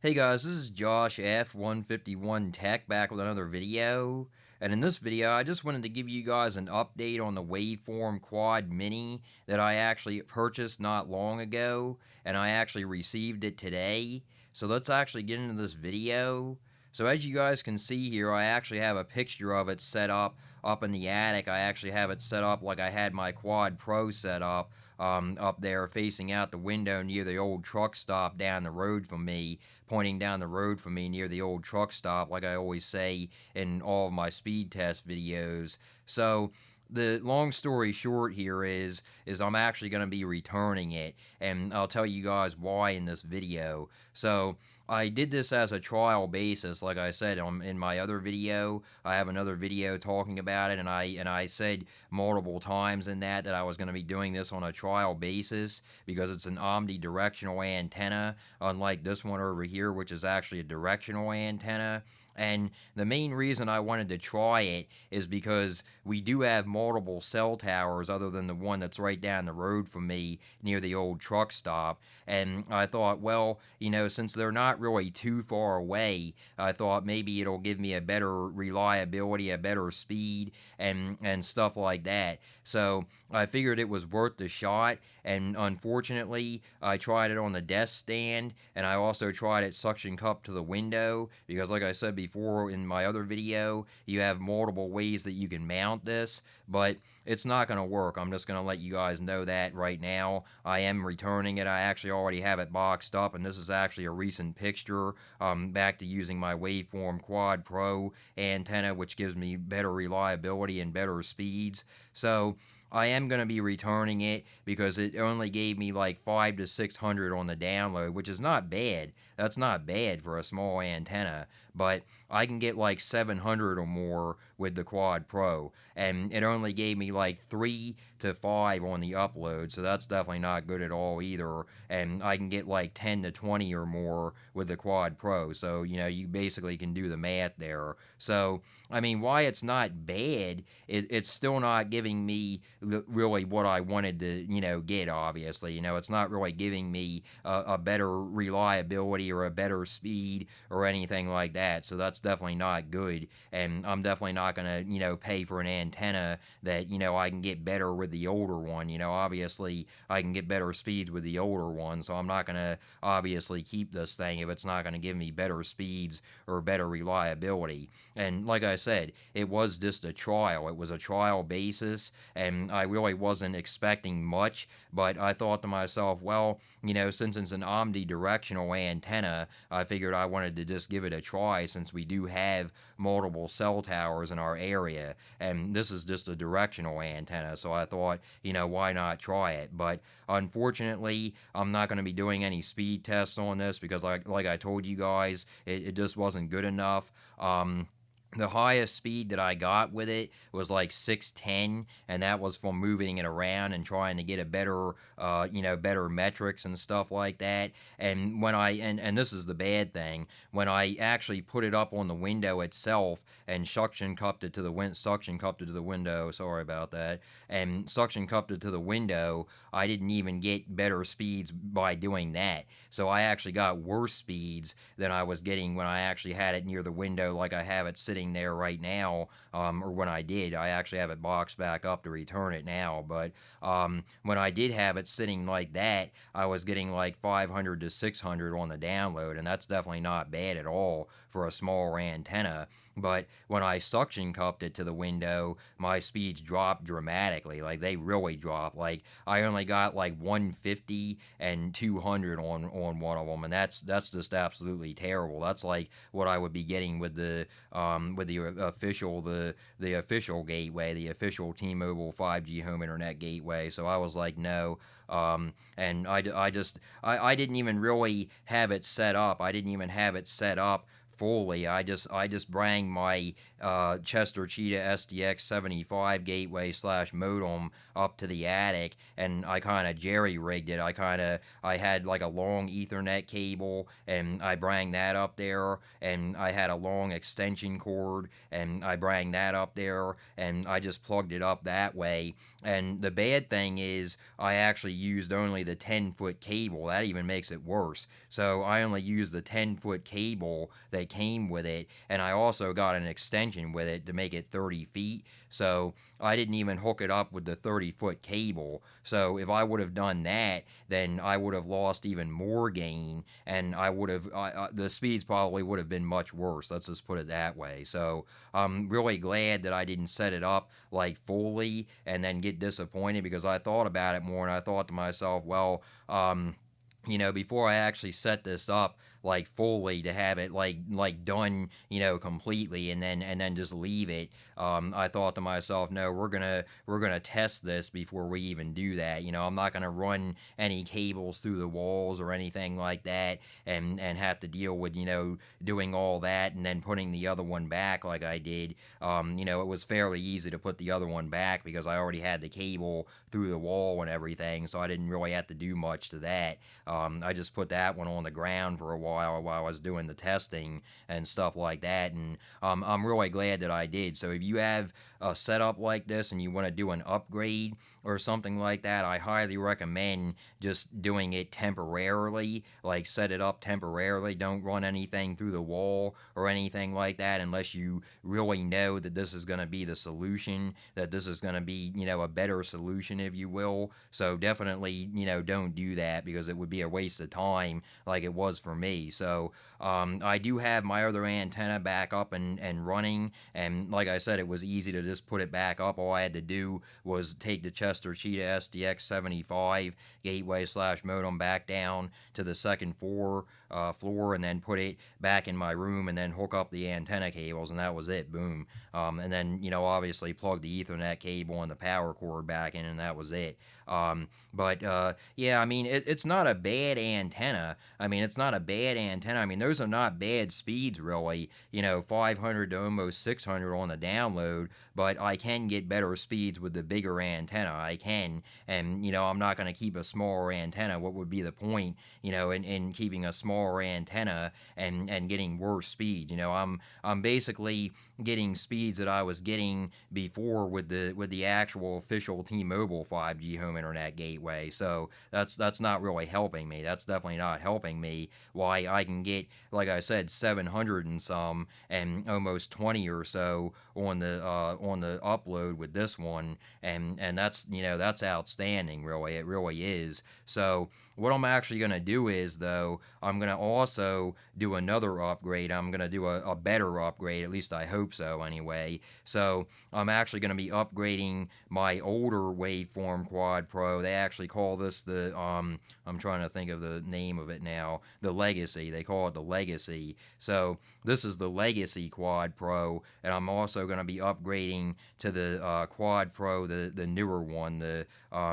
Hey guys, this is Josh F151 Tech back with another video. And in this video, I just wanted to give you guys an update on the Waveform QuadMini that I actually purchased not long ago, and I actually received it today. So let's actually get into this video. So as you guys can see here, I actually have a picture of it set up in the attic. I actually have it set up like I had my Quad Pro set up there facing out the window near the old truck stop down the road from me, pointing down the road from me near the old truck stop, like I always say in all of my speed test videos. So the long story short here is I'm actually going to be returning it, and I'll tell you guys why in this video. So I did this as a trial basis, like I said in my other video. I have another video talking about it, and I said multiple times in that I was going to be doing this on a trial basis because it's an omnidirectional antenna, unlike this one over here, which is actually a directional antenna. And the main reason I wanted to try it is because we do have multiple cell towers other than the one that's right down the road from me near the old truck stop. And I thought, well, since they're not really too far away, I thought maybe it'll give me a better reliability, a better speed, and stuff like that. So I figured it was worth the shot, and unfortunately, I tried it on the desk stand, and I also tried it suction cup to the window, because like I said before in my other video, you have multiple ways that you can mount this, but it's not going to work. I'm just going to let you guys know that right now. I am returning it. I actually already have it boxed up, and this is actually a recent picture back to using my Waveform Quad Pro antenna, which gives me better reliability and better speeds. So I am going to be returning it because it only gave me like 500 to 600 on the download, which is not bad. That's not bad for a small antenna, but I can get like 700 or more with the Quad Pro, and it only gave me like 3 to 5 on the upload, so that's definitely not good at all either. And I can get like 10 to 20 or more with the Quad Pro, so you basically can do the math there. So I mean, why it's not bad, it's still not giving me really what I wanted to get. Obviously, it's not really giving me a better reliability or a better speed or anything like that, so that's definitely not good. And I'm definitely not gonna pay for an antenna that I can get better with the older one. Obviously I can get better speeds with the older one, so I'm not gonna obviously keep this thing if it's not gonna give me better speeds or better reliability. And like I said, it was just a trial. It was a trial basis, and I really wasn't expecting much, but I thought to myself, well, since it's an omnidirectional antenna, I figured I wanted to just give it a try, since we do have multiple cell towers in our area, and this is just a directional antenna, so I thought, why not try it? But unfortunately, I'm not going to be doing any speed tests on this because like I told you guys, it just wasn't good enough. The highest speed that I got with it was like 610, and that was from moving it around and trying to get a better, better metrics and stuff like that. And when and this is the bad thing, when I actually put it up on the window itself and suction cupped it to the window, sorry about that, and suction cupped it to the window, I didn't even get better speeds by doing that. So I actually got worse speeds than I was getting when I actually had it near the window, like I have it sitting there right now, or when I did. I actually have it boxed back up to return it now, but when I did have it sitting like that, I was getting like 500 to 600 on the download, and that's definitely not bad at all for a small antenna. But when I suction cupped it to the window, my speeds dropped dramatically. Like, they really dropped. Like, I only got like 150 and 200 on one of them, and that's just absolutely terrible. That's like what I would be getting with the official gateway, the official T-Mobile 5G home internet gateway. So I was like, no. And I didn't even really have it set up. I didn't even have it set up fully. I just bring my Chester Cheetah SDX 75 gateway / modem up to the attic, and I kind of jerry rigged it. I had like a long Ethernet cable, and I bring that up there, and I had a long extension cord, and I bring that up there, and I just plugged it up that way. And the bad thing is, I actually used only the 10-foot cable. That even makes it worse. So I only used the 10-foot cable that came with it, and I also got an extension with it to make it 30 feet. So I didn't even hook it up with the 30-foot cable. So if I would have done that, then I would have lost even more gain, and I would have the speeds probably would have been much worse. Let's just put it that way. So I'm really glad that I didn't set it up like fully and then get disappointed, because I thought about it more and I thought to myself, well, before I actually set this up like fully to have it like done, completely, and then just leave it, I thought to myself, no, we're gonna test this before we even do that. I'm not gonna run any cables through the walls or anything like that, and have to deal with doing all that and then putting the other one back like I did. It was fairly easy to put the other one back because I already had the cable through the wall and everything, so I didn't really have to do much to that. I just put that one on the ground for a while I was doing the testing and stuff like that, and I'm really glad that I did. So if you have a setup like this and you want to do an upgrade or something like that, I highly recommend just doing it temporarily, like set it up temporarily. Don't run anything through the wall or anything like that unless you really know that this is going to be the solution, that this is going to be, a better solution, if you will. So definitely, don't do that, because it would be a waste of time like it was for me. So I do have my other antenna back up and running, and like I said, it was easy to just put it back up. All I had to do was take the Chester Cheetah SDX 75 gateway / modem back down to the second floor, and then put it back in my room, and then hook up the antenna cables, and that was it. Boom. And then obviously plug the Ethernet cable and the power cord back in, and that was it. Yeah, I mean, it's not a bad antenna. I mean, those are not bad speeds, really. 500 to almost 600 on the download, but I can get better speeds with the bigger antenna. I can, and I'm not going to keep a smaller antenna. What would be the point, in keeping a smaller antenna and getting worse speeds? I'm basically getting speeds that I was getting before with the actual official T-Mobile 5G home internet gateway. So that's not really helping me. That's definitely not helping me. Why I can get, like I said, 700 and some, and almost 20 or so on the upload with this one, and that's that's outstanding. Really, it really is. So what I'm actually going to do is, though, I'm going to also do another upgrade. I'm going to do a better upgrade, at least I hope so anyway. So I'm actually going to be upgrading my older Waveform Quad Pro. They actually call this the, I'm trying to think of the name of it now, the Legacy. They call it the Legacy. So this is the Legacy Quad Pro, and I'm also going to be upgrading to the Quad Pro, the newer one, the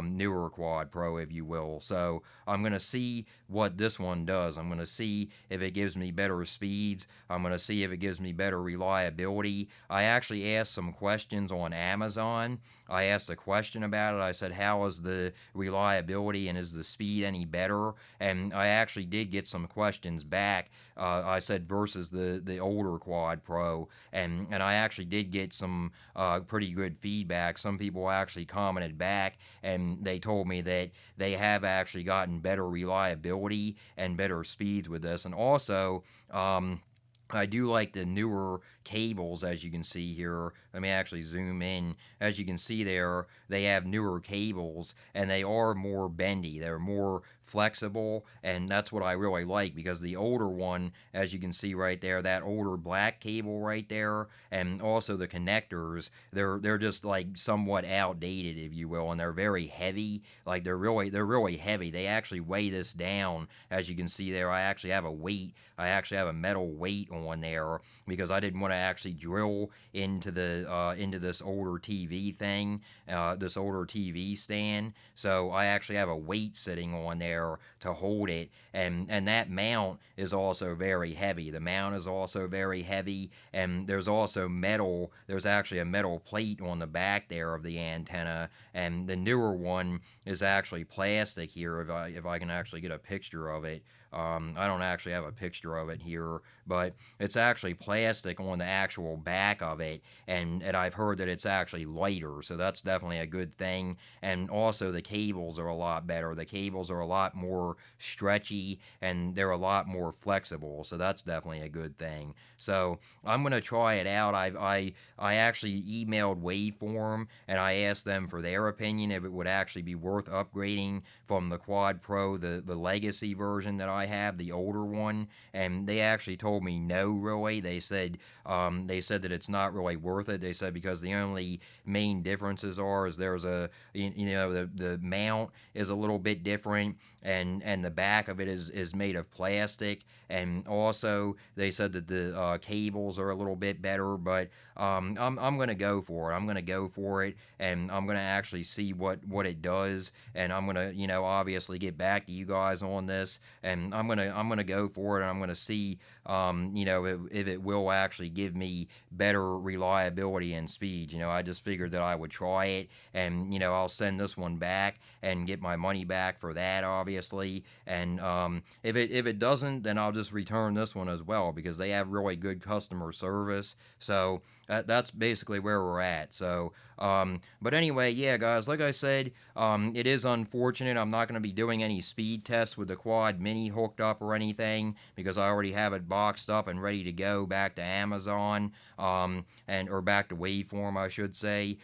newer Quad Pro, if you will. So I'm going to see what this one does. I'm going to see if it gives me better speeds. I'm going to see if it gives me better reliability. I actually asked some questions on Amazon. I asked a question about it. I said, how is the reliability and is the speed any better? And I actually did get some questions back. I said versus the older Quad Pro, and I actually did get some pretty good feedback. Some people actually commented back, and they told me that they have actually gotten better reliability and better speeds with this. And also, I do like the newer cables, as you can see here. Let me actually zoom in. As you can see there, they have newer cables, and they are more bendy. They're more flexible, and that's what I really like, because the older one, as you can see right there, that older black cable right there, and also the connectors, they're just like somewhat outdated, if you will, and they're very heavy. Like they're really heavy. They actually weigh this down. As you can see there, I actually have a weight. I actually have a metal weight on there because I didn't want to actually drill into the into this older TV thing, this older TV stand. So I actually have a weight sitting on there to hold it, and that mount is also very heavy. The mount is also very heavy, and there's also metal. There's actually a metal plate on the back there of the antenna, and the newer one is actually plastic here. If I can actually get a picture of it. I don't actually have a picture of it here, but it's actually plastic on the actual back of it, and I've heard that it's actually lighter, so that's definitely a good thing. And also the cables are a lot better. The cables are a lot more stretchy, and they're a lot more flexible, so that's definitely a good thing. So I'm gonna try it out. I actually emailed Waveform, and I asked them for their opinion if it would actually be worth upgrading from the Quad Pro, the legacy version that I have, the older one, and they actually told me no, really. They said that it's not really worth it. They said because the only main differences is there's a the mount is a little bit different, and the back of it is made of plastic, and also they said that the cables are a little bit better. But I'm gonna go for it. I'm gonna go for it, and I'm gonna actually see what it does, and I'm gonna obviously get back to you guys on this, and I'm gonna go for it, and I'm gonna see if it will actually give me better reliability and speed. I just figured that I would try it, and I'll send this one back and get my money back for that, obviously. And if it doesn't, then I'll just return this one as well because they have really good customer service. So that's basically where we're at. So but anyway, yeah, guys, like I said, it is unfortunate I'm not going to be doing any speed tests with the QuadMini hooked up or anything because I already have it boxed up and ready to go back to Amazon, or back to Waveform, I should say.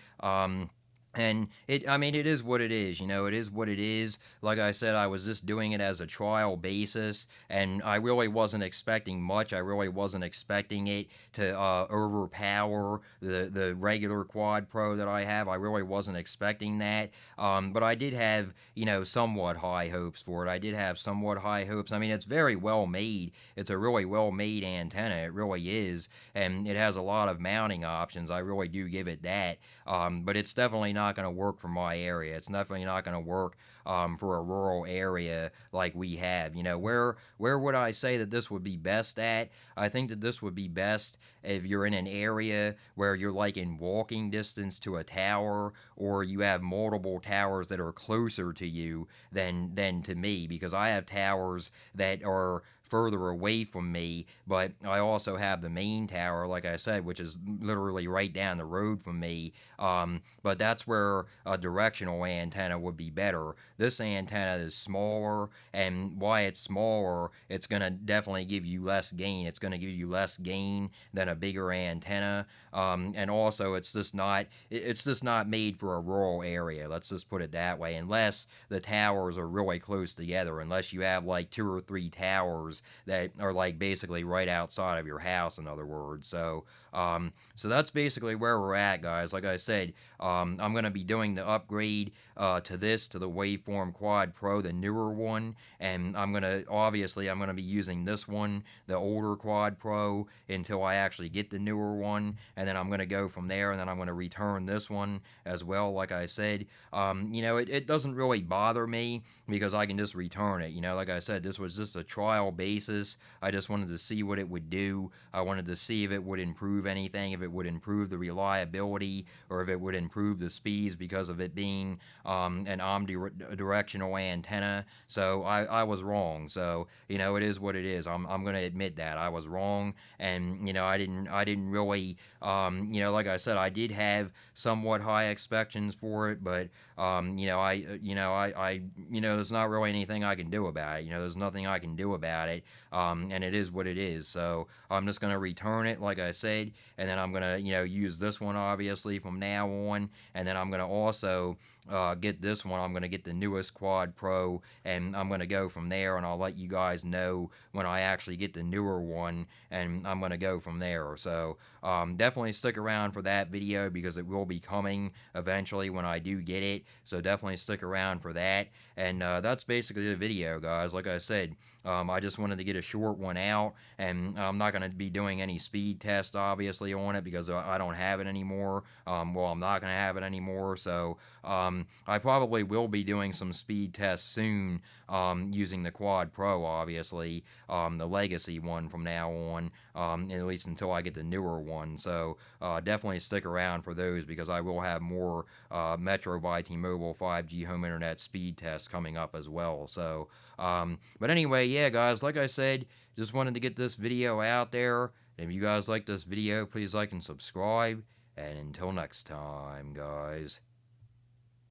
And I mean, it is what it is, it is what it is. Like I said, I was just doing it as a trial basis, and I really wasn't expecting much. I really wasn't expecting it to overpower the regular Quad Pro that I have. I really wasn't expecting that. But I did have, somewhat high hopes for it. I did have somewhat high hopes. I mean, it's very well made. It's a really well made antenna. It really is. And it has a lot of mounting options. I really do give it that. But it's definitely not going to work for my area. It's definitely not going to work for a rural area like we have. Where would I say that this would be best at? I think that this would be best if you're in an area where you're like in walking distance to a tower, or you have multiple towers that are closer to you than to me, because I have towers that are further away from me, but I also have the main tower, like I said, which is literally right down the road from me. But that's where a directional antenna would be better. This antenna is smaller, and why it's smaller, it's going to definitely give you less gain. It's going to give you less gain than a bigger antenna, and also it's just not made for a rural area. Let's just put it that way. Unless the towers are really close together, unless you have like 2 or 3 towers that are like basically right outside of your house, in other words. So so that's basically where we're at, guys. Like I said, I'm going to be doing the upgrade to the Waveform Quad Pro, the newer one, and I'm going to be using this one, the older Quad Pro, until I actually get the newer one, and then I'm going to go from there, and then I'm going to return this one as well, like I said. It doesn't really bother me because I can just return it. Like I said, this was just a trial basis. I just wanted to see what it would do. I wanted to see if it would improve anything, if it would improve the reliability, or if it would improve the speeds because of it being an omnidirectional antenna. So I was wrong. So it is what it is. I'm going to admit that I was wrong, and I didn't really like I said, I did have somewhat high expectations for it, but there's not really anything I can do about it. There's nothing I can do about it, and it is what it is. So I'm just going to return it, like I said, and then I'm going to use this one obviously from now on, and then I'm going to also get this one, I'm going to get the newest Quad Pro, and I'm going to go from there, and I'll let you guys know when I actually get the newer one, and I'm going to go from there. So definitely stick around for that video because it will be coming eventually when I do get it. So definitely stick around for that. And that's basically the video, guys. Like I said, I just wanted to get a short one out, and I'm not going to be doing any speed test obviously on it because I don't have it anymore. Well, I'm not going to have it anymore, so I probably will be doing some speed tests soon using the Quad Pro, obviously, the legacy one from now on, at least until I get the newer one. So definitely stick around for those because I will have more Metro by T-Mobile 5G home internet speed tests coming up as well. So, but anyway, yeah, guys, like I said, just wanted to get this video out there. And if you guys like this video, please like and subscribe. And until next time, guys.